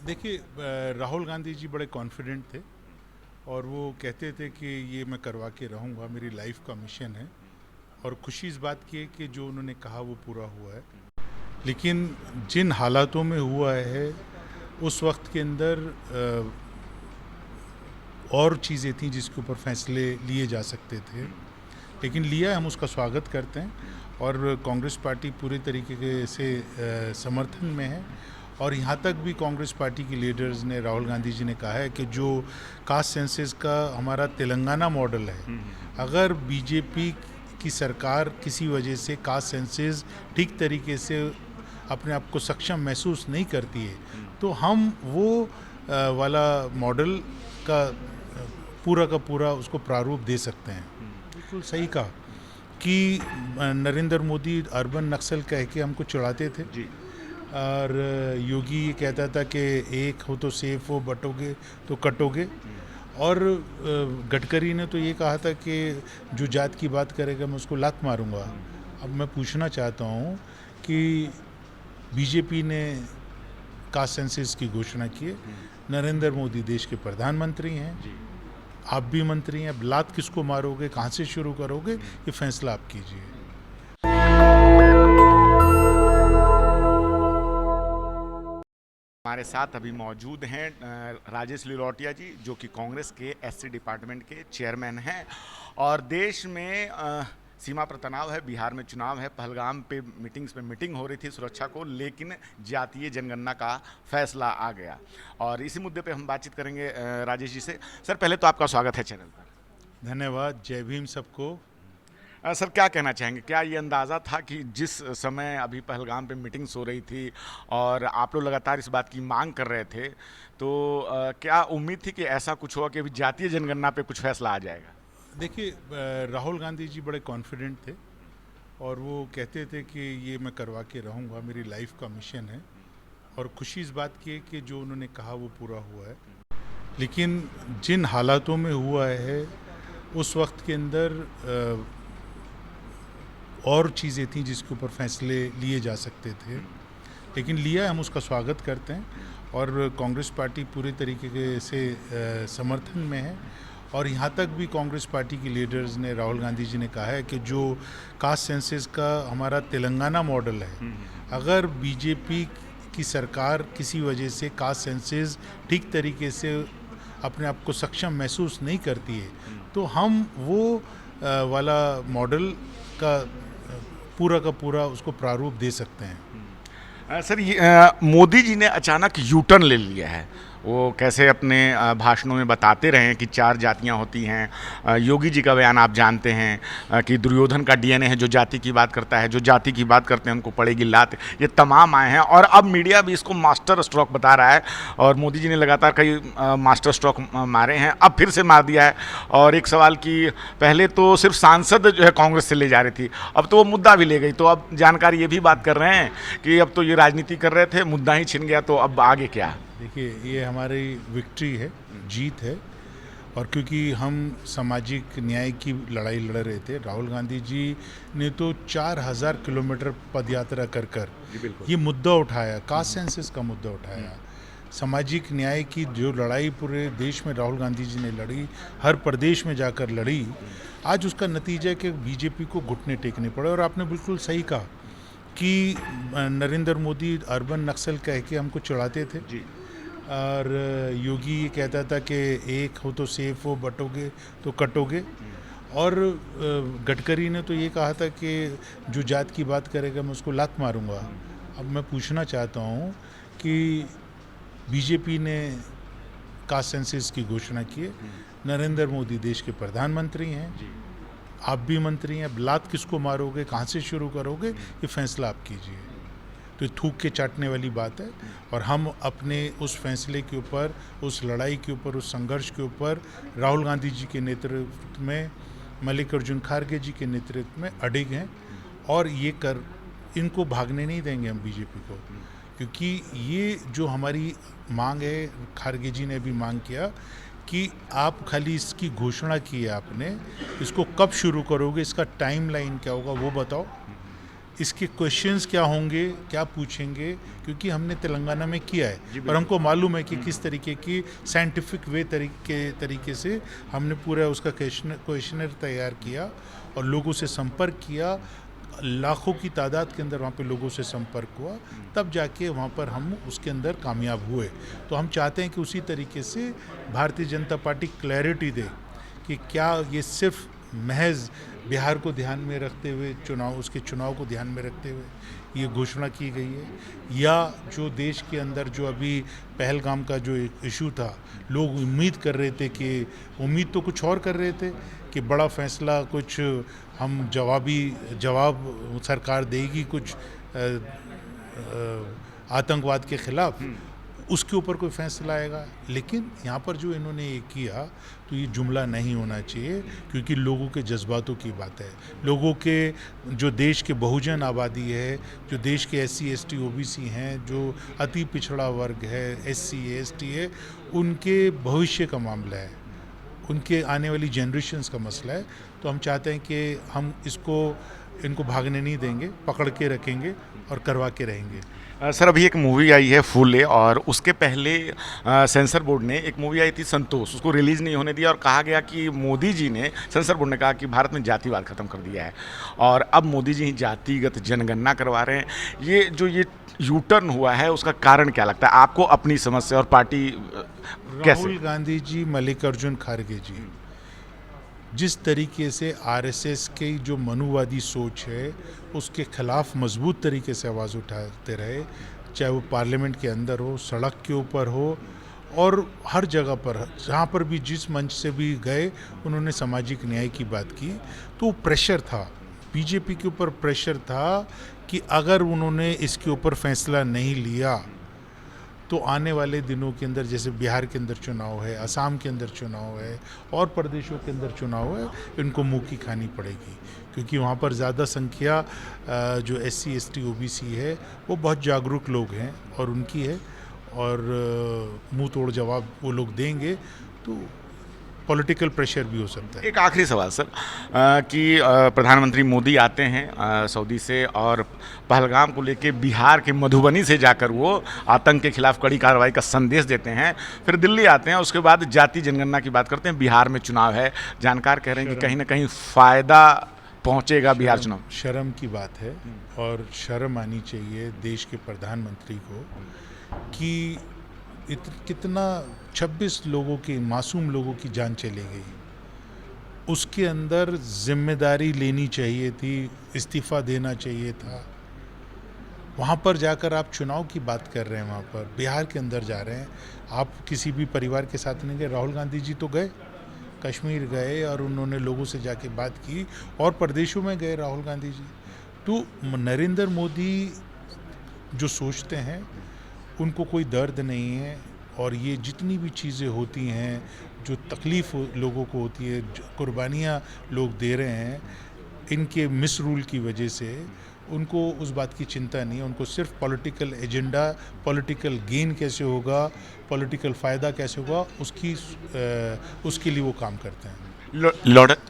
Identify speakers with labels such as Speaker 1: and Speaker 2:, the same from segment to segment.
Speaker 1: देखिए, राहुल गांधी जी बड़े कॉन्फिडेंट थे और वो कहते थे कि ये मैं करवा के रहूँगा, मेरी लाइफ का मिशन है। और खुशी इस बात की है कि जो उन्होंने कहा वो पूरा हुआ है। लेकिन जिन हालातों में हुआ है उस वक्त के अंदर और चीज़ें थी जिसके ऊपर फैसले लिए जा सकते थे, लेकिन लिया है, हम उसका स्वागत करते हैं। और कांग्रेस पार्टी पूरे तरीके से समर्थन में है। और यहाँ तक भी कांग्रेस पार्टी के लीडर्स ने, राहुल गांधी जी ने कहा है कि जो कास्ट सेंसस का हमारा तेलंगाना मॉडल है, अगर बीजेपी की सरकार किसी वजह से कास्ट सेंसस ठीक तरीके से अपने आप को सक्षम महसूस नहीं करती है, तो हम वो वाला मॉडल का पूरा का पूरा उसको प्रारूप दे सकते हैं। बिल्कुल सही कहा कि नरेंद्र मोदी अर्बन नक्सल कह के हमको चिढ़ाते थे
Speaker 2: जी।
Speaker 1: और योगी ये कहता था कि एक हो तो सेफ हो, बटोगे तो कटोगे। और गडकरी ने तो ये कहा था कि जो जात की बात करेगा मैं उसको लात मारूंगा। अब मैं पूछना चाहता हूँ कि बीजेपी ने कास्ट सेंसस की घोषणा की है, नरेंद्र मोदी देश के प्रधानमंत्री हैं, आप भी मंत्री हैं, अब लात किसको मारोगे, कहाँ से शुरू करोगे, ये फैसला आप कीजिए।
Speaker 2: हमारे साथ अभी मौजूद हैं राजेश लिलोटिया जी, जो कि कांग्रेस के एससी डिपार्टमेंट के चेयरमैन हैं। और देश में सीमा पर तनाव है, बिहार में चुनाव है, पहलगाम पे मीटिंग हो रही थी सुरक्षा को, लेकिन जातीय जनगणना का फैसला आ गया। और इसी मुद्दे पे हम बातचीत करेंगे राजेश जी से। सर, पहले तो आपका स्वागत है चैनल पर।
Speaker 1: धन्यवाद, जय भीम सबको।
Speaker 2: सर, क्या कहना चाहेंगे, क्या ये अंदाज़ा था कि जिस समय अभी पहलगाम पे मीटिंग्स हो रही थी और आप लोग लगातार इस बात की मांग कर रहे थे, तो क्या उम्मीद थी कि ऐसा कुछ हुआ कि अभी जातीय जनगणना पे कुछ फैसला आ जाएगा?
Speaker 1: देखिए, राहुल गांधी जी बड़े कॉन्फिडेंट थे और वो कहते थे कि ये मैं करवा के रहूँगा, मेरी लाइफ का मिशन है। और खुशी इस बात की है कि जो उन्होंने कहा वो पूरा हुआ है। लेकिन जिन हालातों में हुआ है उस वक्त के अंदर और चीज़ें थी जिसके ऊपर फैसले लिए जा सकते थे, लेकिन लिया है, हम उसका स्वागत करते हैं। और कांग्रेस पार्टी पूरे तरीके से समर्थन में है। और यहाँ तक भी कांग्रेस पार्टी के लीडर्स ने, राहुल गांधी जी ने कहा है कि जो कास्ट सेंसस का हमारा तेलंगाना मॉडल है, अगर बीजेपी की सरकार किसी वजह से कास्ट सेंसस ठीक तरीके से अपने आप को सक्षम महसूस नहीं करती है, तो हम वो वाला मॉडल का पूरा का पूरा उसको प्रारूप दे सकते हैं।
Speaker 2: सर, ये मोदी जी ने अचानक यू टर्न ले लिया है। वो कैसे अपने भाषणों में बताते रहे हैं कि 4 जातियां होती हैं। योगी जी का बयान आप जानते हैं कि दुर्योधन का डीएनए है, जो जाति की बात करता है, जो जाति की बात करते हैं उनको पड़ेगी लात। ये तमाम आए हैं और अब मीडिया भी इसको मास्टर स्ट्रोक बता रहा है। और मोदी जी ने लगातार कई मास्टर स्ट्रोक मारे हैं, अब फिर से मार दिया है। और एक सवाल कि पहले तो सिर्फ सांसद जो है कांग्रेस से ले जा रही थी, अब तो वो मुद्दा भी ले गई। तो अब जानकारी ये भी बात कर रहे हैं कि अब तो ये राजनीति कर रहे थे, मुद्दा ही छिन गया, तो अब आगे क्या?
Speaker 1: देखिए, ये हमारी विक्ट्री है, जीत है। और क्योंकि हम सामाजिक न्याय की लड़ाई लड़ रहे थे, राहुल गांधी जी ने तो 4000 किलोमीटर पद यात्रा कर ये मुद्दा उठाया, कास्ट सेंसस का मुद्दा उठाया। सामाजिक न्याय की जो लड़ाई पूरे देश में राहुल गांधी जी ने लड़ी, हर प्रदेश में जाकर लड़ी, आज उसका नतीजा है कि बीजेपी को घुटने टेकने पड़े। और आपने बिल्कुल सही कहा कि नरेंद्र मोदी अर्बन नक्सल कह के हमको चिढ़ाते थे
Speaker 2: जी।
Speaker 1: और योगी ये कहता था कि एक हो तो सेफ हो, बटोगे तो कटोगे। और गडकरी ने तो ये कहा था कि जो जात की बात करेगा मैं उसको लात मारूंगा। अब मैं पूछना चाहता हूँ कि बीजेपी ने कास्ट सेंसस की घोषणा की है, नरेंद्र मोदी देश के प्रधानमंत्री हैं, आप भी मंत्री हैं, अब लात किसको मारोगे, कहाँ से शुरू करोगे, ये फैसला आप कीजिए। तो ये थूक के चाटने वाली बात है। और हम अपने उस फैसले के ऊपर, उस लड़ाई के ऊपर, उस संघर्ष के ऊपर राहुल गांधी जी के नेतृत्व में, मल्लिकार्जुन खड़गे जी के नेतृत्व में अडिग हैं। और ये इनको भागने नहीं देंगे हम बीजेपी को, क्योंकि ये जो हमारी मांग है, खड़गे जी ने भी मांग किया कि आप खाली इसकी घोषणा की है आपने, इसको कब शुरू करोगे, इसका टाइमलाइन क्या होगा वो बताओ। इसके क्वेश्चंस क्या होंगे, क्या पूछेंगे, क्योंकि हमने तेलंगाना में किया है और हमको मालूम है कि किस तरीके की साइंटिफिक वे तरीके से हमने पूरा उसका क्वेश्चनर तैयार किया और लोगों से संपर्क किया। लाखों की तादाद के अंदर वहाँ पे लोगों से संपर्क हुआ, तब जाके वहाँ पर हम उसके अंदर कामयाब हुए। तो हम चाहते हैं कि उसी तरीके से भारतीय जनता पार्टी क्लैरिटी दे कि क्या ये सिर्फ महज बिहार को ध्यान में रखते हुए उसके चुनाव को ध्यान में रखते हुए ये घोषणा की गई है, या जो देश के अंदर जो अभी पहलगाम का जो एक इशू था, लोग उम्मीद कर रहे थे कि उम्मीद तो कुछ और कर रहे थे कि बड़ा फैसला कुछ हम जवाब सरकार देगी कुछ आतंकवाद के खिलाफ, उसके ऊपर कोई फैसला आएगा। लेकिन यहाँ पर जो इन्होंने ये किया तो ये जुमला नहीं होना चाहिए, क्योंकि लोगों के जज्बातों की बात है। लोगों के जो देश के बहुजन आबादी है, जो देश के SC ST OBC हैं, जो अति पिछड़ा वर्ग है, SC ST है, उनके भविष्य का मामला है, उनके आने वाली जनरेशन्स का मसला है। तो हम चाहते हैं कि हम इनको भागने नहीं देंगे, पकड़ के रखेंगे और करवा के रहेंगे।
Speaker 2: सर, अभी एक मूवी आई है फूले, और उसके पहले सेंसर बोर्ड ने एक मूवी आई थी संतोष, उसको रिलीज़ नहीं होने दिया और कहा गया कि मोदी जी ने, सेंसर बोर्ड ने कहा कि भारत में जातिवाद खत्म कर दिया है, और अब मोदी जी जातिगत जनगणना करवा रहे हैं। ये यू टर्न हुआ है, उसका कारण क्या लगता है आपको अपनी समझ से, और पार्टी कैसे?
Speaker 1: राहुल गांधी जी, मल्लिकार्जुन खड़गे जी, जिस तरीके से RSS की जो मनुवादी सोच है उसके खिलाफ मजबूत तरीके से आवाज़ उठाते रहे, चाहे वो पार्लियामेंट के अंदर हो, सड़क के ऊपर हो, और हर जगह पर जहाँ पर भी जिस मंच से भी गए उन्होंने सामाजिक न्याय की बात की। तो प्रेशर था, बीजेपी के ऊपर प्रेशर था कि अगर उन्होंने इसके ऊपर फैसला नहीं लिया तो आने वाले दिनों के अंदर, जैसे बिहार के अंदर चुनाव है, असम के अंदर चुनाव है और प्रदेशों के अंदर चुनाव है, इनको मुंह की खानी पड़ेगी, क्योंकि वहाँ पर ज़्यादा संख्या जो SC ST OBC है वो बहुत जागरूक लोग हैं और उनकी है, और मुंह तोड़ जवाब वो लोग देंगे तो पॉलिटिकल प्रेशर भी हो सकता है।
Speaker 2: एक आखिरी सवाल सर, कि प्रधानमंत्री मोदी आते हैं सऊदी से, और पहलगाम को लेके बिहार के मधुबनी से जाकर वो आतंक के खिलाफ कड़ी कार्रवाई का संदेश देते हैं, फिर दिल्ली आते हैं, उसके बाद जाति जनगणना की बात करते हैं, बिहार में चुनाव है, जानकार कह रहे हैं कि कहीं ना कहीं फ़ायदा पहुंचेगा बिहार चुनाव।
Speaker 1: शर्म की बात है, और शर्म आनी चाहिए देश के प्रधानमंत्री को कि कितना 26 लोगों की, मासूम लोगों की जान चली गई, उसके अंदर जिम्मेदारी लेनी चाहिए थी, इस्तीफ़ा देना चाहिए था। वहाँ पर जाकर आप चुनाव की बात कर रहे हैं, वहाँ पर बिहार के अंदर जा रहे हैं, आप किसी भी परिवार के साथ नहीं गए। राहुल गांधी जी तो गए, कश्मीर गए और उन्होंने लोगों से जाके बात की, और प्रदेशों में गए राहुल गांधी जी। तो नरेंद्र मोदी जो सोचते हैं उनको कोई दर्द नहीं है, और ये जितनी भी चीज़ें होती हैं, जो तकलीफ़ लोगों को होती है, जो कुर्बानियाँ लोग दे रहे हैं इनके मिस रूल की वजह से, उनको उस बात की चिंता नहीं है। उनको सिर्फ पॉलिटिकल एजेंडा, पॉलिटिकल गेन कैसे होगा, पॉलिटिकल फ़ायदा कैसे होगा, उसके लिए वो काम करते हैं।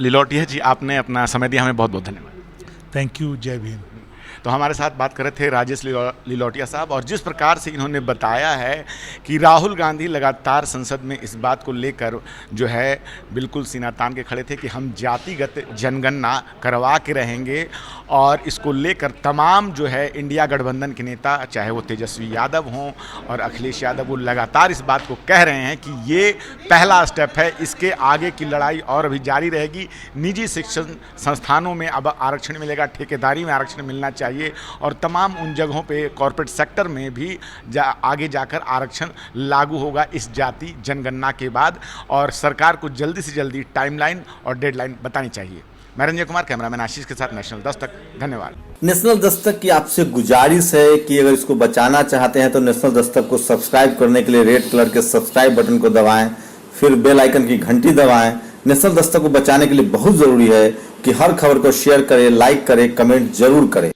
Speaker 2: लिलोटिया जी, आपने अपना समय दिया, हमें बहुत बहुत धन्यवाद।
Speaker 1: थैंक यू, जय भीम।
Speaker 2: तो हमारे साथ बात कर रहे थे राजेश लिलोटिया साहब, और जिस प्रकार से इन्होंने बताया है कि राहुल गांधी लगातार संसद में इस बात को लेकर जो है बिल्कुल सीना तान के खड़े थे कि हम जातिगत जनगणना करवा के रहेंगे, और इसको लेकर तमाम जो है इंडिया गठबंधन के नेता, चाहे वो तेजस्वी यादव हों और अखिलेश यादव, वो लगातार इस बात को कह रहे हैं कि ये पहला स्टेप है, इसके आगे की लड़ाई और भी जारी रहेगी। निजी शिक्षण संस्थानों में अब आरक्षण मिलेगा, ठेकेदारी में आरक्षण मिलना चाहिए, और तमाम उन जगहों पे कॉर्पोरेट सेक्टर में भी आगे जाकर आरक्षण लागू होगा इस जाति जनगणना के बाद, और सरकार को जल्दी से जल्दी टाइमलाइन और डेडलाइन बतानी चाहिए। मैं रंजय कुमार, कैमरामैन आशीष के साथ, नेशनल दस्तक। धन्यवाद।
Speaker 3: नेशनल दस्तक की आपसे गुजारिश है कि अगर इसको बचाना चाहते हैं तो नेशनल दस्तक को सब्सक्राइब करने के लिए रेड कलर के सब्सक्राइब बटन को दबाएं, फिर बेल आइकन की घंटी दबाएं। नेशनल दस्तक को बचाने के लिए बहुत जरूरी है कि हर खबर को शेयर करें, लाइक करें, कमेंट जरूर करें।